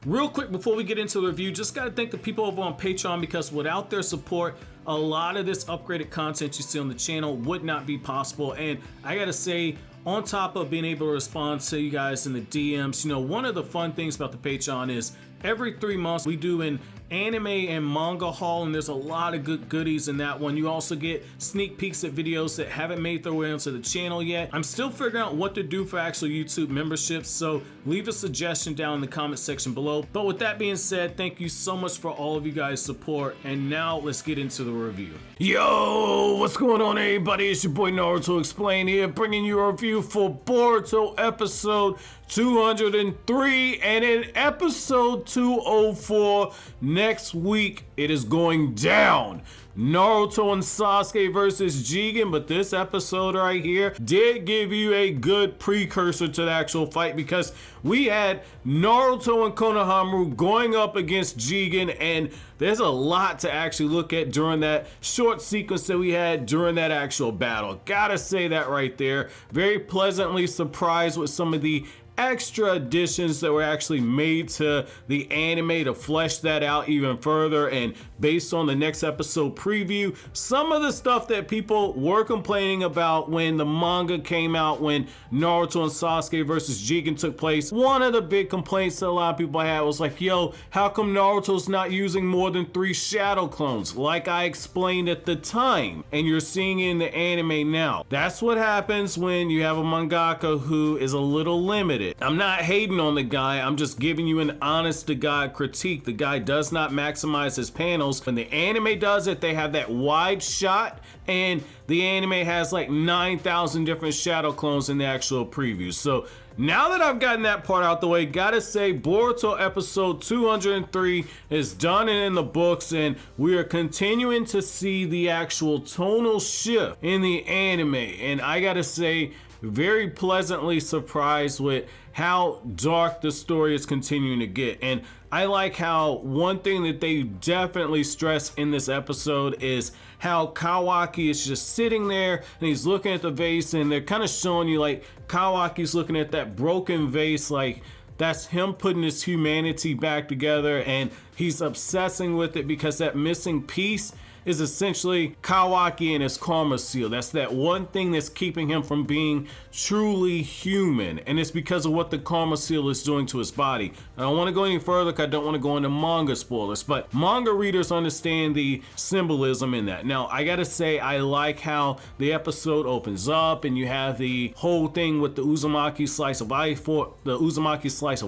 Real quick before we get into the review, just gotta thank the people over on Patreon, because without their support, a lot of this upgraded content you see on the channel would not be possible. And I gotta say, on top of being able to respond to you guys in the DMs, you know, one of the fun things about the Patreon is every 3 months we do an anime and manga haul, and there's a lot of good goodies in that one. You also get sneak peeks at videos that haven't made their way onto the channel yet. I'm still figuring out what to do for actual YouTube memberships, so leave a suggestion down in the comment section below. But with that being said, thank you so much for all of you guys' support, and now let's get into the review. Yo, what's going on everybody? It's your boy Naruto Explain here, bringing you a review for Boruto episode 203, and in episode 204 next week it is going down. Naruto and Sasuke versus Jigen, but this episode right here did give you a good precursor to the actual fight, because we had Naruto and Konohamaru going up against Jigen, and there's a lot to actually look at during that short sequence that we had during that actual battle. Gotta say that right there. Very pleasantly surprised with some of the extra additions that were actually made to the anime to flesh that out even further. And based on the next episode preview, some of the stuff that people were complaining about when the manga came out, when Naruto and Sasuke versus Jigen took place, one of the big complaints that a lot of people had was like, yo, how come Naruto's not using more than 3 shadow clones, like I explained at the time, and you're seeing it in the anime now. That's what happens when you have a mangaka who is a little limited. I'm not hating on the guy, I'm just giving you an honest to God critique. The guy does not maximize his panels. When the anime does it, they have that wide shot, and the anime has like 9,000 different shadow clones in the actual preview. So now that I've gotten that part out the way, gotta say Boruto episode 203 is done and in the books, and we are continuing to see the actual tonal shift in the anime. And I gotta say, very pleasantly surprised with how dark the story is continuing to get. And I like how one thing that they definitely stress in this episode is how Kawaki is just sitting there and he's looking at the vase, and they're kind of showing you like Kawaki's looking at that broken vase, like that's him putting his humanity back together, and he's obsessing with it because that missing piece is essentially Kawaki and his karma seal. That's that one thing that's keeping him from being truly human, and it's because of what the karma seal is doing to his body. I don't want to go any further because I don't want to go into manga spoilers, but manga readers understand the symbolism in that. Now I gotta say, I like how the episode opens up and you have the whole thing with the Uzumaki slice of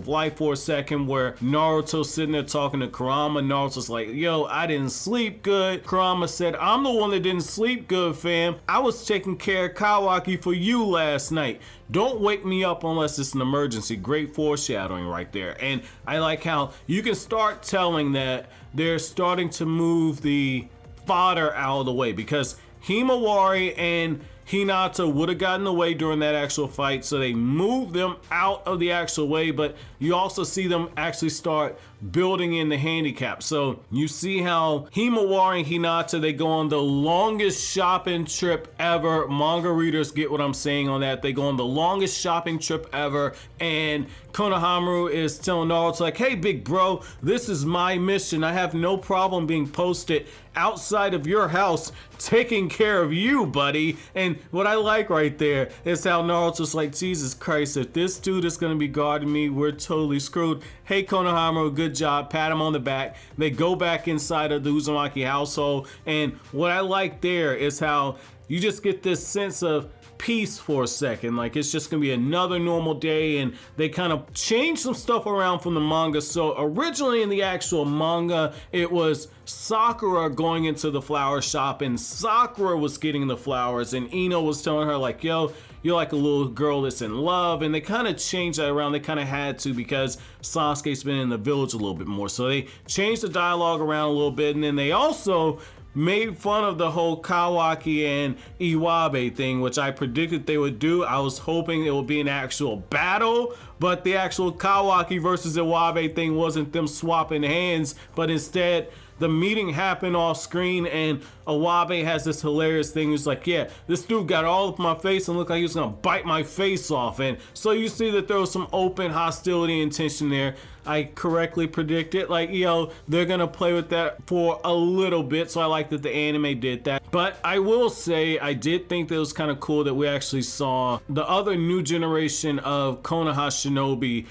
life for a second, where Naruto's sitting there talking to Kurama. Naruto's like, yo, I didn't sleep good. Kurama said, I'm the one that didn't sleep good, fam. I was taking care of Kawaki for you last night. Don't wake me up unless it's an emergency. Great foreshadowing right there. And I like how you can start telling that they're starting to move the fodder out of the way, because Himawari and Hinata would have gotten away during that actual fight, so they moved them out of the actual way, but you also see them actually start building in the handicap. So you see how Himawari and Hinata, they go on the longest shopping trip ever. Manga readers get what I'm saying on that. They go on the longest shopping trip ever, and Konohamaru is telling Naruto like, hey big bro, this is my mission. I have no problem being posted outside of your house taking care of you, buddy. And what I like right there is how Naruto's like, Jesus Christ, if this dude is gonna be guarding me, we're totally screwed. Hey Konohamaru, good job, pat him on the back. They go back inside of the Uzumaki household, and what I like there is how you just get this sense of peace for a second, like it's just gonna be another normal day. And they kind of changed some stuff around from the manga. So originally in the actual manga, it was Sakura going into the flower shop, and Sakura was getting the flowers, and Ino was telling her like, yo, you're like a little girl that's in love. And they kind of changed that around. They kind of had to, because Sasuke's been in the village a little bit more, so they changed the dialogue around a little bit. And then they also made fun of the whole Kawaki and Iwabe thing, which I predicted they would do. I was hoping it would be an actual battle, but the actual Kawaki versus Iwabe thing wasn't them swapping hands, but instead the meeting happened off screen, and Awabe has this hilarious thing. He's like, yeah, this dude got all up my face and looked like he was gonna bite my face off. And so you see that there was some open hostility and tension there. I correctly predicted, like, yo, they're gonna play with that for a little bit, so I like that the anime did that. But I will say, I did think that it was kind of cool that we actually saw the other new generation of Konoha Shinobi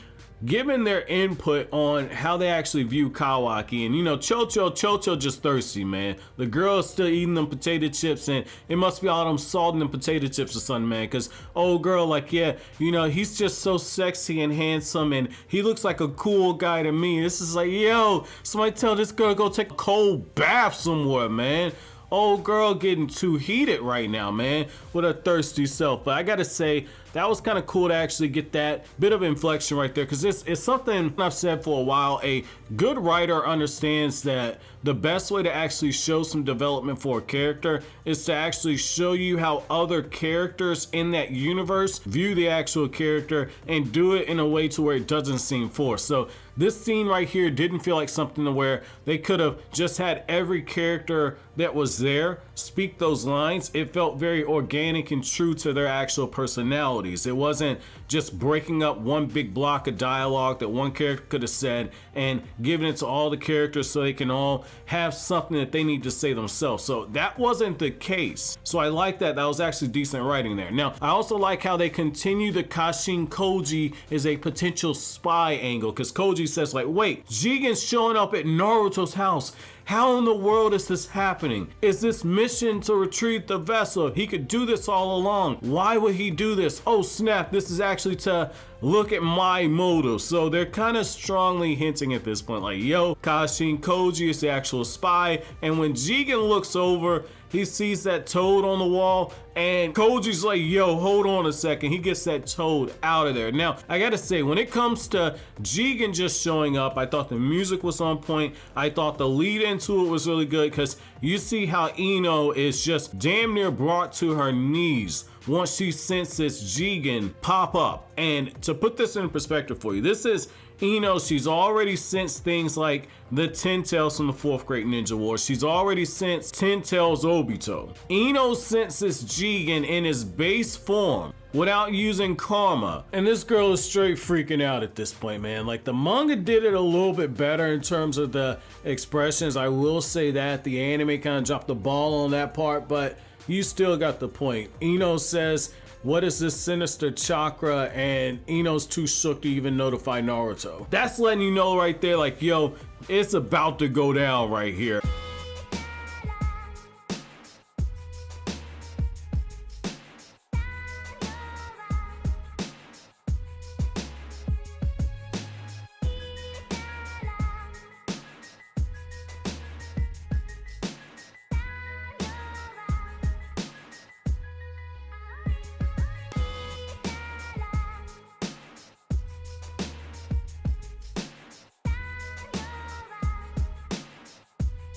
given their input on how they actually view Kawaki. And you know, Chocho just thirsty, man. The girl is still eating them potato chips, and it must be all them salt in them potato chips or something, man. Cause old girl, like, yeah, you know, he's just so sexy and handsome, and he looks like a cool guy to me. This is like, yo, somebody tell this girl to go take a cold bath somewhere, man. Old girl getting too heated right now, man, with her thirsty self. But I gotta say, that was kind of cool to actually get that bit of inflection right there, because it's something I've said for a while. A good writer understands that the best way to actually show some development for a character is to actually show you how other characters in that universe view the actual character, and do it in a way to where it doesn't seem forced. So this scene right here didn't feel like something to where they could have just had every character that was there speak those lines. It felt very organic and true to their actual personalities. It wasn't just breaking up one big block of dialogue that one character could have said and giving it to all the characters so they can all have something that they need to say themselves. So that wasn't the case. So I like that. That was actually decent writing there. Now, I also like how they continue the Kashin Koji is a potential spy angle, because Koji says, like, wait, Jigen's showing up at Naruto's house. How in the world is this happening? Is this mission to retrieve the vessel? He could do this all along. Why would he do this? Oh snap, this is actually to look at my motive. So they're kind of strongly hinting at this point, like, yo, Kashin Koji is the actual spy. And when Jigen looks over, he sees that toad on the wall, and Koji's like, yo, hold on a second. He gets that toad out of there. Now, I gotta say, when it comes to Jigen just showing up, I thought the music was on point. I thought the lead into it was really good, because you see how Ino is just damn near brought to her knees once she senses Jigen pop up. And to put this in perspective for you, this is Ino. She's already sensed things like the 10 Tails from the 4th Great Ninja War. She's already sensed 10 Tails Obito. Ino senses Jigen in his base form without using karma. And this girl is straight freaking out at this point, man. Like, the manga did it a little bit better in terms of the expressions. I will say that the anime kind of dropped the ball on that part, but you still got the point. Ino says, what is this sinister chakra? And Ino's too shook to even notify Naruto. That's letting you know right there, like, yo, it's about to go down right here.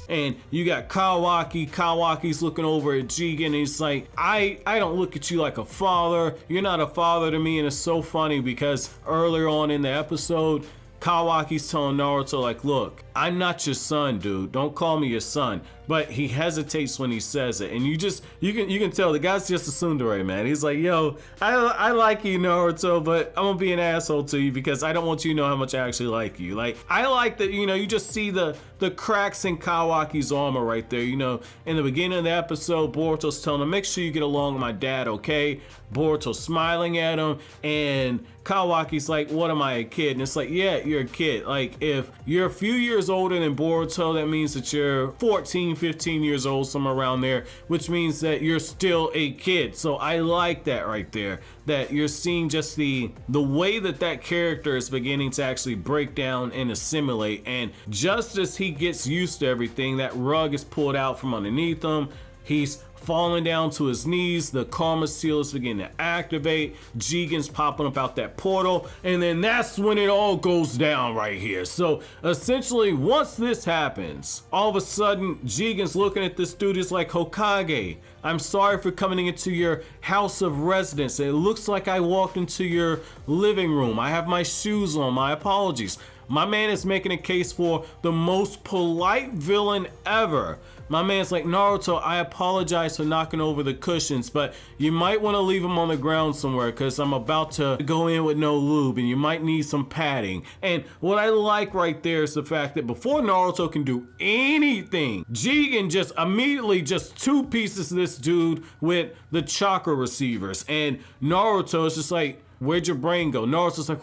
And you got Kawaki's looking over at Jigen, and he's like, I don't look at you like a father. You're not a father to me. And it's so funny because earlier on in the episode, Kawaki's telling Naruto, like, look, I'm not your son, dude. Don't call me your son. But he hesitates when he says it, and you can tell the guy's just a tsundere, man. He's like, yo, I like you, Naruto, but I'm gonna be an asshole to you because I don't want you to know how much I actually like you. Like, I like that, you know, you just see the cracks in Kawaki's armor right there. You know, in the beginning of the episode, Boruto's telling him, make sure you get along with my dad, okay? Boruto's smiling at him, and Kawaki's like, what am I, a kid? And it's like, yeah, you're a kid. Like, if you're a few years older than Boruto, that means that you're 14, 15 years old, somewhere around there, which means that you're still a kid. So I like that right there, that you're seeing just the way that character is beginning to actually break down and assimilate. And just as he gets used to everything, that rug is pulled out from underneath him. He's falling down to his knees, the karma seal is beginning to activate, Jigen's popping up out that portal, and then that's when it all goes down right here. So essentially, once this happens, all of a sudden Jigen's looking at this dude, he's like, Hokage, I'm sorry for coming into your house of residence. It looks like I walked into your living room. I have my shoes on, my apologies. My man is making a case for the most polite villain ever. My man's like, Naruto, I apologize for knocking over the cushions, but you might want to leave them on the ground somewhere because I'm about to go in with no lube and you might need some padding. And what I like right there is the fact that before Naruto can do anything, Jigen just immediately just two pieces this dude with the chakra receivers. And Naruto is just like, where'd your brain go? Naruto's like,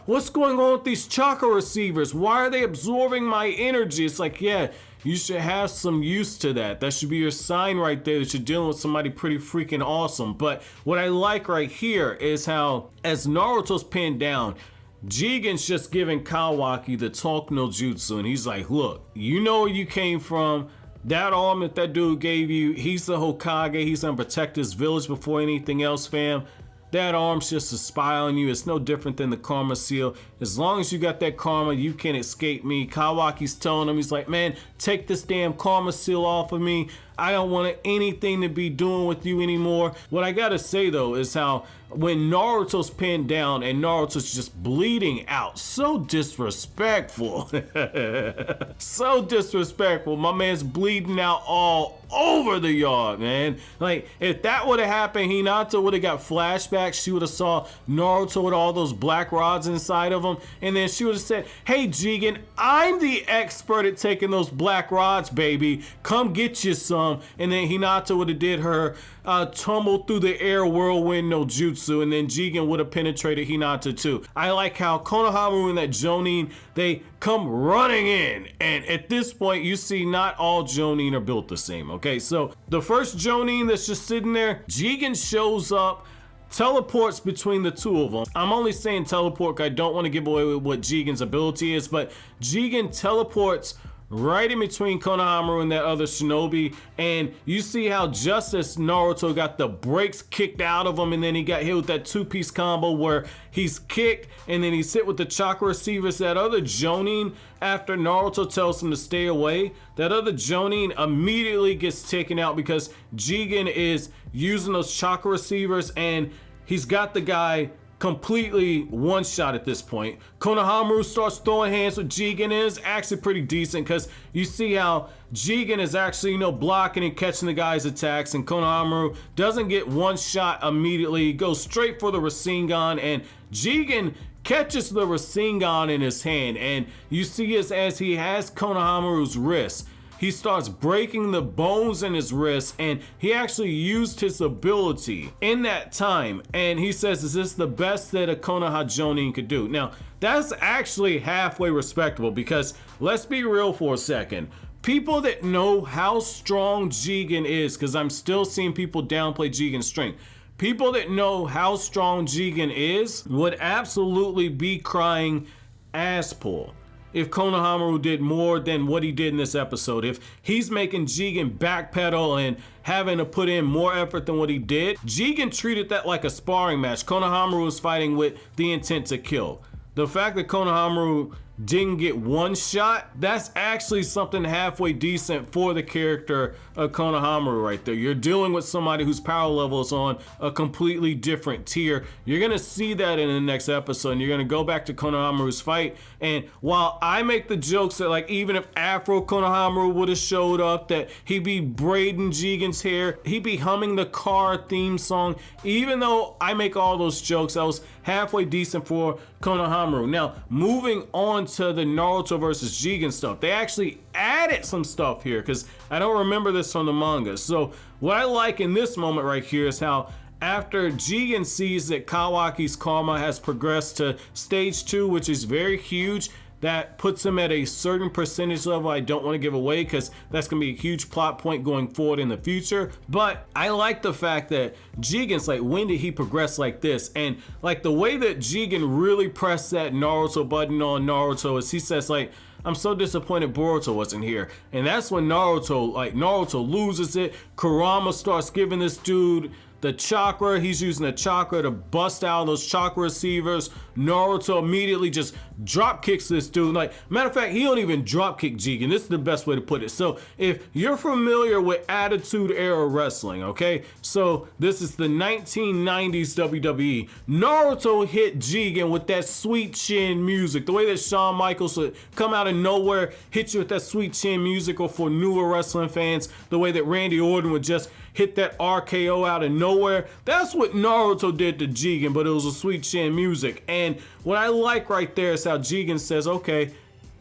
what's going on with these chakra receivers? Why are they absorbing my energy? It's like, yeah, you should have some use to that. That should be your sign right there that you're dealing with somebody pretty freaking awesome. But what I like right here is how, as Naruto's pinned down, Jigen's just giving Kawaki the talk no jutsu, and he's like, look, you know where you came from. That arm that dude gave you, he's the Hokage. He's gonna protect his village before anything else, fam. That arm's just a spy on you. It's no different than the karma seal. As long as you got that karma, you can't escape me. Kawaki's telling him, he's like, man, take this damn karma seal off of me. I don't want anything to be doing with you anymore. What I gotta say though is how when Naruto's pinned down and Naruto's just bleeding out, so disrespectful. So disrespectful. My man's bleeding out all over the yard, man. Like, if that would have happened, Hinata would have got flashbacks. She would have saw Naruto with all those black rods inside of him, and then she would have said, hey Jigen, I'm the expert at taking those black rods, baby. Come get you some. And then Hinata would have did her tumble through the air whirlwind no jutsu, and then Jigen would have penetrated Hinata too. I like how Konohamaru and that Jonin, they come running in, and at this point you see not all Jonin are built the same. Okay, so the first Jonin that's just sitting there, Jigen shows up, teleports between the two of them. I'm only saying teleport, I don't want to give away what Jigen's ability is, but Jigen teleports right in between Konohamaru and that other shinobi, and you see how just as Naruto got the brakes kicked out of him, and then he got hit with that two-piece combo where he's kicked and then he's hit with the chakra receivers, that other Jonin, after Naruto tells him to stay away, that other Jonin immediately gets taken out because Jigen is using those chakra receivers, and he's got the guy completely one shot at this point. Konohamaru starts throwing hands with Jigen, and it's actually pretty decent because you see how Jigen is actually, blocking and catching the guy's attacks, and Konohamaru doesn't get one shot immediately. He goes straight for the Rasengan, and Jigen catches the Rasengan in his hand, and you see as he has Konohamaru's wrist, he starts breaking the bones in his wrist, and he actually used his ability in that time. And he says, is this the best that a Konoha Jonin could do? Now, that's actually halfway respectable because let's be real for a second. People that know how strong Jigen is, because I'm still seeing people downplay Jigen's strength. People that know how strong Jigen is would absolutely be crying ass pull if Konohamaru did more than what he did in this episode. If he's making Jigen backpedal and having to put in more effort than what he did, Jigen treated that like a sparring match. Konohamaru was fighting with the intent to kill. The fact that Konohamaru didn't get one shot, that's actually something halfway decent for the character of Konohamaru right there. You're dealing with somebody whose power level is on a completely different tier. You're gonna see that in the next episode, and you're gonna go back to Konohamaru's fight. And while I make the jokes that like even if Afro Konohamaru would have showed up, that he'd be braiding Jigen's hair, he'd be humming the car theme song, even though I make all those jokes, that was halfway decent for Konohamaru. Now, moving on to the Naruto versus Jigen stuff, they actually added some stuff here because I don't remember this from the manga. So what I like in this moment right here is how after Jigen sees that Kawaki's karma has progressed to stage 2, which is very huge, that puts him at a certain percentage level I don't want to give away because that's going to be a huge plot point going forward in the future. But I like the fact that Jigen's like, when did he progress like this? And like the way that Jigen really pressed that Naruto button on Naruto is he says like, I'm so disappointed Boruto wasn't here. And that's when Naruto loses it. Kurama starts giving this dude the chakra. He's using the chakra to bust out those chakra receivers. Naruto immediately just drop kicks this dude. Like, matter of fact, he don't even drop kick Jigen. This is the best way to put it. So if you're familiar with Attitude Era Wrestling, okay, so this is the 1990s WWE. Naruto hit Jigen with that sweet chin music, the way that Shawn Michaels would come out of nowhere, hit you with that sweet chin music, or for newer wrestling fans, the way that Randy Orton would just hit that RKO out of nowhere. That's what Naruto did to Jigen, but it was a sweet chin music. And what I like right there is how Jigen says, okay,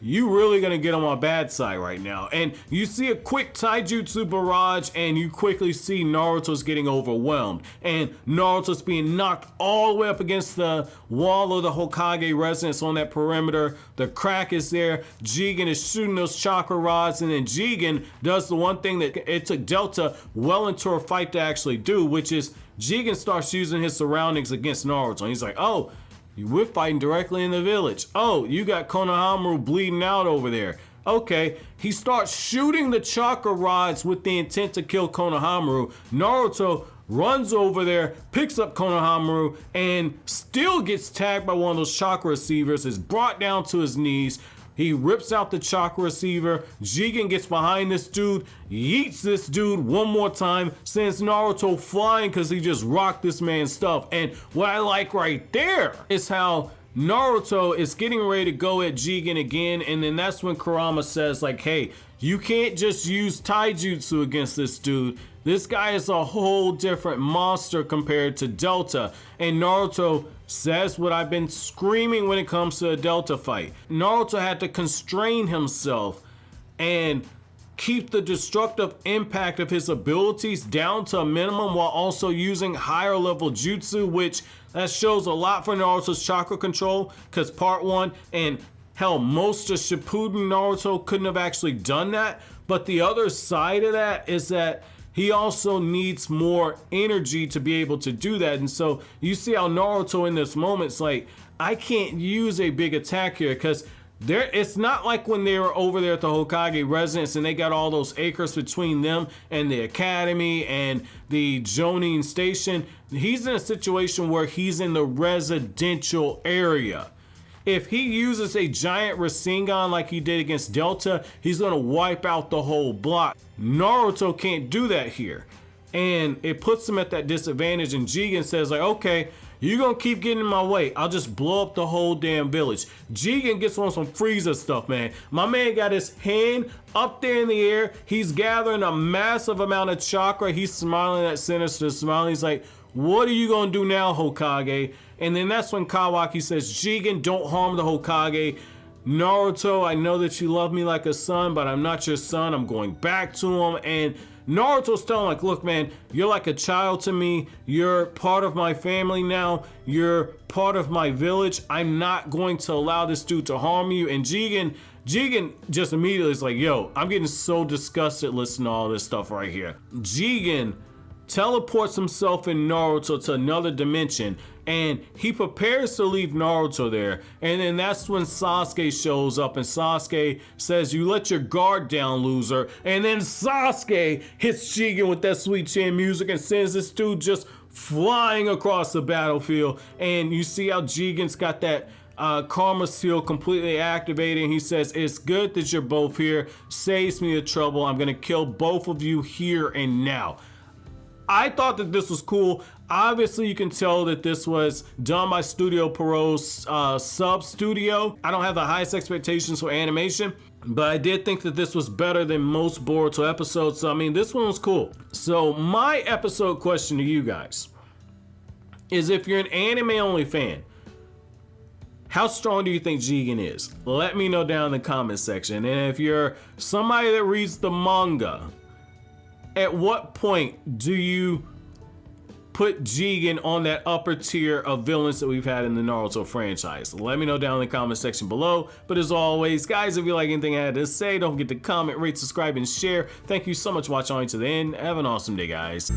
you really gonna get on my bad side right now. And you see a quick taijutsu barrage, and you quickly see Naruto's getting overwhelmed. And Naruto's being knocked all the way up against the wall of the Hokage residence on that perimeter. The crack is there. Jigen is shooting those chakra rods, and then Jigen does the one thing that it took Delta well into a fight to actually do, which is Jigen starts using his surroundings against Naruto. And he's like, oh, we're fighting directly in the village. Oh, you got Konohamaru bleeding out over there. Okay, he starts shooting the chakra rods with the intent to kill Konohamaru. Naruto runs over there, picks up Konohamaru, and still gets tagged by one of those chakra receivers, is brought down to his knees. He rips out the chakra receiver. Jigen gets behind this dude, yeets this dude one more time, sends Naruto flying because he just rocked this man's stuff. And what I like right there is how Naruto is getting ready to go at Jigen again, and then that's when Kurama says, like, hey, you can't just use taijutsu against this dude. This guy is a whole different monster compared to Delta. And Naruto says what I've been screaming when it comes to a Delta fight. Naruto had to constrain himself and keep the destructive impact of his abilities down to a minimum while also using higher level jutsu, which that shows a lot for Naruto's chakra control, because part 1 and hell, most of Shippuden Naruto couldn't have actually done that. But the other side of that is that he also needs more energy to be able to do that. And so you see how Naruto in this moment's like, I can't use a big attack here, because it's not like when they were over there at the Hokage residence and they got all those acres between them and the academy and the Jonin station. He's in a situation where he's in the residential area. If he uses a giant Rasengan like he did against Delta, he's gonna wipe out the whole block. Naruto can't do that here. And it puts him at that disadvantage, and Jigen says, like, okay, you're gonna keep getting in my way. I'll just blow up the whole damn village. Jigen gets on some Frieza stuff, man. My man got his hand up there in the air. He's gathering a massive amount of chakra. He's smiling at Sinister, smiling. He's like, what are you gonna do now, Hokage? And then that's when Kawaki says, Jigen, don't harm the Hokage. Naruto, I know that you love me like a son, but I'm not your son. I'm going back to him. And Naruto's telling him, like, look, man, you're like a child to me. You're part of my family now. You're part of my village. I'm not going to allow this dude to harm you. And Jigen just immediately is like, yo, I'm getting so disgusted listening to all this stuff right here. Jigen teleports himself in Naruto to another dimension, and he prepares to leave Naruto there. And then that's when Sasuke shows up, and Sasuke says, you let your guard down, loser. And then Sasuke hits Jigen with that sweet chin music and sends this dude just flying across the battlefield. And you see how Jigen's got that Karma Seal completely activated. He says, it's good that you're both here. Saves me the trouble. I'm gonna kill both of you here and now. I thought that this was cool. Obviously, you can tell that this was done by Studio Pierrot's sub studio. I don't have the highest expectations for animation, but I did think that this was better than most Boruto episodes. So, I mean, this one was cool. So, my episode question to you guys is, if you're an anime-only fan, how strong do you think Jigen is? Let me know down in the comment section. And if you're somebody that reads the manga, at what point do you put Jigen on that upper tier of villains that we've had in the Naruto franchise? Let me know down in the comment section below. But as always, guys, if you like anything I had to say, don't forget to comment, rate, subscribe, and share. Thank you so much for watching all the way to the end. Have an awesome day, guys.